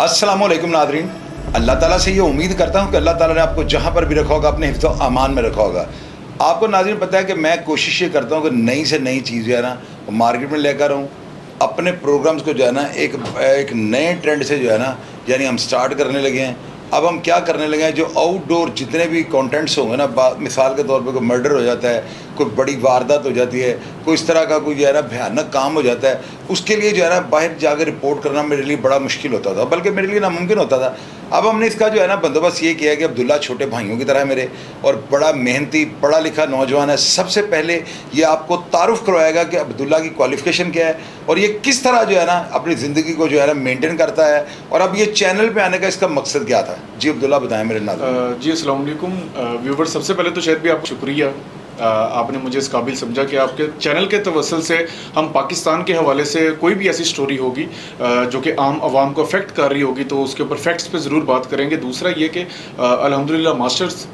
السلام علیکم ناظرین. اللہ تعالیٰ سے یہ امید کرتا ہوں کہ اللہ تعالیٰ نے آپ کو جہاں پر بھی رکھا ہوگا اپنے حفظ و امان میں رکھا ہوگا. آپ کو ناظرین پتہ ہے کہ میں کوشش یہ کرتا ہوں کہ نئی سے نئی چیز جو ہے نا وہ مارکیٹ میں لے کر آؤں. اپنے پروگرامز کو جو ہے نا ایک نئے ٹرینڈ سے جو ہے نا یعنی ہم سٹارٹ کرنے لگے ہیں. اب ہم کیا کرنے لگے ہیں, جو آؤٹ ڈور جتنے بھی کانٹینٹس ہوں گے نا, مثال کے طور پہ کوئی مرڈر ہو جاتا ہے, کوئی بڑی واردات ہو جاتی ہے, کوئی اس طرح کا کوئی جو ہے نا بھیانک کام ہو جاتا ہے, اس کے لیے جو ہے نا باہر جا کے رپورٹ کرنا میرے لیے بڑا مشکل ہوتا تھا, بلکہ میرے لیے ناممکن ہوتا تھا. اب ہم نے اس کا جو ہے نا بندوبست یہ کیا ہے کہ عبداللہ چھوٹے بھائیوں کی طرح ہے میرے, اور بڑا محنتی پڑھا لکھا نوجوان ہے. سب سے پہلے یہ آپ کو تعارف کروائے گا کہ عبداللہ کی کوالیفیکیشن کیا ہے اور یہ کس طرح جو ہے نا اپنی زندگی کو جو ہے نا مینٹین کرتا ہے, اور اب یہ چینل پہ آنے کا اس کا مقصد کیا تھا. جی عبداللہ بتائیں میرے ناظرین. جی السلام علیکم ویور. سب سے پہلے تو شاید بھی آپ کو شکریہ, آپ نے مجھے اس قابل سمجھا کہ آپ کے چینل کے توسل سے ہم پاکستان کے حوالے سے کوئی بھی ایسی سٹوری ہوگی جو کہ عام عوام کو افیکٹ کر رہی ہوگی تو اس کے اوپر فیکٹس پہ ضرور بات کریں گے. دوسرا یہ کہ الحمدللہ ماسٹرز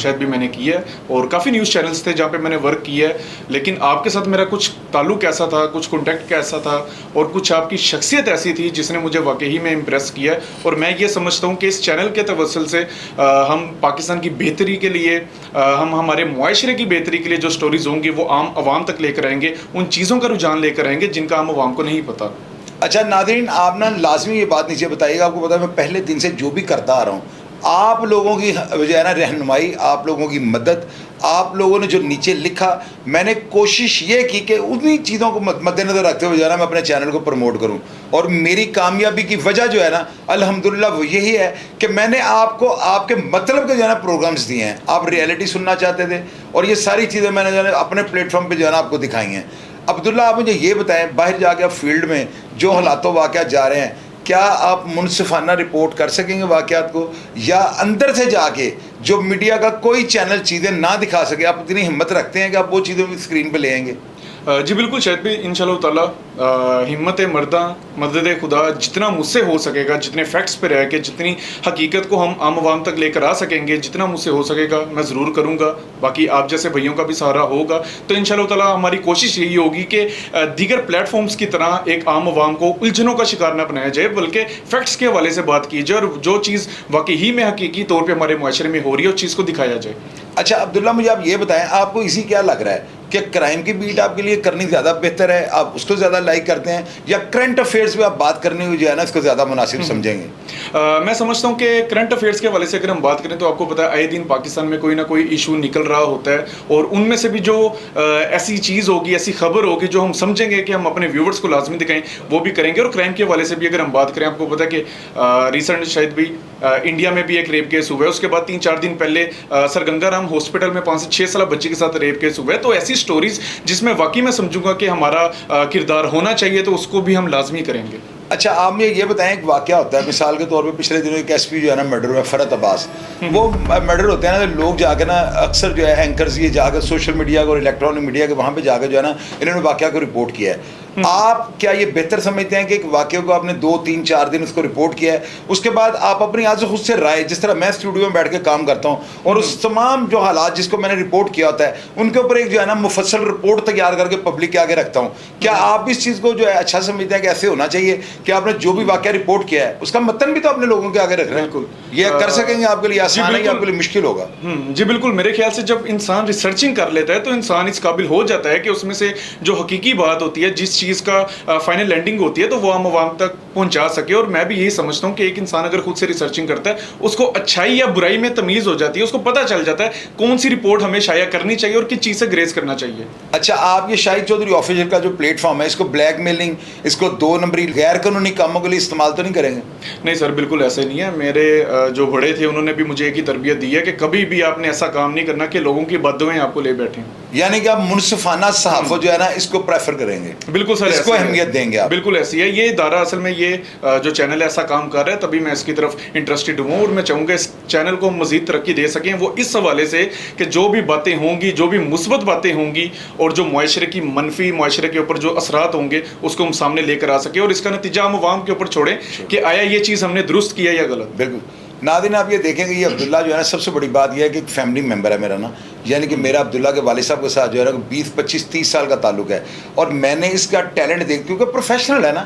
شاید بھی میں نے کیا ہے اور کافی نیوز چینلز تھے جہاں پہ میں نے ورک کیا ہے, لیکن آپ کے ساتھ میرا کچھ تعلق ایسا تھا, کچھ کانٹیکٹ ایسا تھا اور کچھ آپ کی شخصیت ایسی تھی جس نے مجھے واقعی میں امپریس کیا ہے. اور میں یہ سمجھتا ہوں کہ اس چینل کے توسل سے ہم پاکستان کی بہتری کے لیے, ہم ہمارے معاشرے کی بہتری کے لیے جو سٹوریز ہوں گی وہ عام عوام تک لے کر آئیں گے, ان چیزوں کا رجحان لے کر آئیں گے جن کا عام عوام کو نہیں پتہ. اچھا ناظرین, آپ نا لازمی یہ بات نیچے بتائیے گا. آپ کو پتا ہے میں پہلے دن سے جو بھی کرتا آ رہا ہوں, آپ لوگوں کی جو ہے نا رہنمائی, آپ لوگوں کی مدد, آپ لوگوں نے جو نیچے لکھا, میں نے کوشش یہ کی کہ انہی چیزوں کو مد نظر رکھتے ہوئے جو ہے نا میں اپنے چینل کو پروموٹ کروں. اور میری کامیابی کی وجہ جو ہے نا الحمدللہ وہ یہی ہے کہ میں نے آپ کو آپ کے مطلب کے جو ہے نا پروگرامز دیے ہیں. آپ ریئلٹی سننا چاہتے تھے اور یہ ساری چیزیں میں نے جو ہے نا اپنے پلیٹ فارم پہ جو ہے نا آپ کو دکھائی ہیں. عبداللہ آپ مجھے یہ بتائیں, باہر جا کے آپ فیلڈ میں جو حالات و واقعات جا رہے ہیں, کیا آپ منصفانہ رپورٹ کر سکیں گے واقعات کو, یا اندر سے جا کے جو میڈیا کا کوئی چینل چیزیں نہ دکھا سکے آپ اتنی ہمت رکھتے ہیں کہ آپ وہ چیزیں اسکرین پہ لے آئیں گے؟ جی بالکل شاید بھی انشاءاللہ تعالیٰ ہمت مرداں مدد خدا جتنا مجھ سے ہو سکے گا, جتنے فیکٹس پہ رہ کے جتنی حقیقت کو ہم عام عوام تک لے کر آ سکیں گے, جتنا مجھ سے ہو سکے گا میں ضرور کروں گا. باقی آپ جیسے بھائیوں کا بھی سہارا ہوگا تو انشاءاللہ تعالیٰ ہماری کوشش یہی ہوگی کہ دیگر پلیٹ فارمز کی طرح ایک عام عوام کو الجھنوں کا شکار نہ بنایا جائے, بلکہ فیکٹس کے حوالے سے بات کی جائے اور جو چیز واقعی میں حقیقی طور پہ ہمارے معاشرے میں ہو رہی ہے اس چیز کو دکھایا جائے. اچھا عبداللہ مجھے آپ یہ بتائیں, آپ کو اسی کیا لگ رہا ہے کہ کرائم کی بیٹ آپ کے لیے کرنی زیادہ بہتر ہے, آپ اس کو زیادہ لائک کرتے ہیں, یا کرنٹ افیئرس پہ آپ بات کرنے ہوئی جو ہے نا اس کو زیادہ مناسب سمجھیں گے؟ میں سمجھتا ہوں کہ کرنٹ افیئرس کے حوالے سے اگر ہم بات کریں تو آپ کو پتہ ہے آئے دن پاکستان میں کوئی نہ کوئی ایشو نکل رہا ہوتا ہے, اور ان میں سے بھی جو ایسی چیز ہوگی, ایسی خبر ہوگی جو ہم سمجھیں گے کہ ہم اپنے ویورز کو لازمی دکھائیں, وہ بھی کریں گے. اور کرائم کے حوالے سے بھی اگر ہم بات کریں, آپ کو پتہ ہے کہ ریسنٹ شاید بھی انڈیا میں بھی ایک ریپ کیس ہوا ہے, اس کے بعد 3-4 دن پہلے سر گنگا رام ہاسپٹل میں 5 سے 6 سالہ بچے کے ساتھ ریپ کیس ہوا ہے. تو ایسی سٹوریز جس میں واقعی میں سمجھوں گا کہ ہمارا کردار ہونا چاہیے تو اس کو بھی ہم لازمی کریں گے. اچھا آپ مجھے یہ بتائیں, ایک واقعہ ہوتا ہے مثال کے طور پہ پچھلے دنوں ایک ایس پی جو ہے نا مرڈر ہوا ہے, فرحت عباس. وہ مرڈر ہوتے ہیں نا, لوگ جا کے نا اکثر جو ہے اینکرز یہ جا کے سوشل میڈیا کو اور الیکٹرانک میڈیا کے وہاں پہ جا کے جو ہے نا انہوں نے واقعہ کو رپورٹ کیا ہے. آپ کیا یہ بہتر سمجھتے ہیں کہ ایک واقعے کو آپ نے 2-3-4 دن اس کو رپورٹ کیا ہے, اس کے بعد آپ اپنی آج خود سے رائے, جس طرح میں اسٹوڈیو میں بیٹھ کے کام کرتا ہوں اور اس تمام جو حالات جس کو میں نے رپورٹ کیا ہوتا ہے ان کے اوپر ایک جو ہے نا مفصل رپورٹ تیار کر کے پبلک کے آگے رکھتا ہوں, کیا آپ اس چیز کو جو ہے اچھا سمجھتے ہیں کہ ایسے ہونا چاہیے کہ آپ نے جو بھی واقعہ رپورٹ کیا ہے اس کا متن بھی تو اپنے لوگوں کے آگے رکھ رہے ہیں؟ بالکل یہ کر سکیں گے آپ کے لیے آسان ہے یا آپ کے لیے مشکل ہوگا؟ جی بالکل, میرے خیال سے جب انسان ریسرچنگ کر لیتا ہے تو انسان اس قابل ہو جاتا ہے کہ اس میں سے جو حقیقی بات ہوتی ہے, جس چیز کا فائنل لینڈنگ ہوتی ہے تو وہ عام عوام تک پہنچا سکے. اور میں بھی یہی سمجھتا ہوں کہ ایک انسان اگر خود سے ریسرچنگ کرتا ہے اس کو اچھائی یا برائی میں تمیز ہو جاتی ہے, اس کو پتہ چل جاتا ہے کون سی رپورٹ ہمیں شائع کرنی چاہیے اور کس چیز سے گریز کرنا چاہیے. اچھا آپ یہ شاہد چودھری آفیشیل کا جو پلیٹ فارم ہے, اس کو بلیک میلنگ, اس کو 2 نمبری غیر قانونی کاموں کے لیے استعمال تو نہیں کریں گے؟ نہیں سر, بالکل ایسے نہیں ہے. میرے جو بڑے تھے انہوں نے بھی مجھے ایک ہی تربیت دی ہے کہ کبھی بھی آپ نے ایسا کام نہیں کرنا کہ لوگوں کی بددعائیں آپ کو لے بیٹھیں. یعنی کہ آپ منصفانہ صحافت جو ہے نا اس کو پریفر کریں گے؟ بالکل سر, اس کو اہمیت دیں گے آپ؟ بالکل ایسی ہے. یہ ادارہ اصل میں یہ جو چینل ایسا کام کر رہا ہے تبھی میں اس کی طرف انٹرسٹڈ ہوں, اور میں چاہوں گا اس چینل کو مزید ترقی دے سکیں. وہ اس حوالے سے کہ جو بھی باتیں ہوں گی, جو بھی مثبت باتیں ہوں گی, اور جو معاشرے کی منفی, معاشرے کے اوپر جو اثرات ہوں گے اس کو ہم سامنے لے کر آ سکیں, اور اس کا نتیجہ ہم عوام کے اوپر چھوڑیں کہ آیا یہ چیز ہم نے درست کیا یا غلط. بالکل ناظرین, آپ یہ دیکھیں گے یہ عبداللہ جو ہے نا سب سے بڑی بات یہ ہے کہ ایک فیملی ممبر ہے میرا نا, یعنی کہ میرا عبداللہ کے والد صاحب کے ساتھ جو ہے نا 20-25-30 سال کا تعلق ہے, اور میں نے اس کا ٹیلنٹ دیکھ, کیونکہ پروفیشنل ہے نا,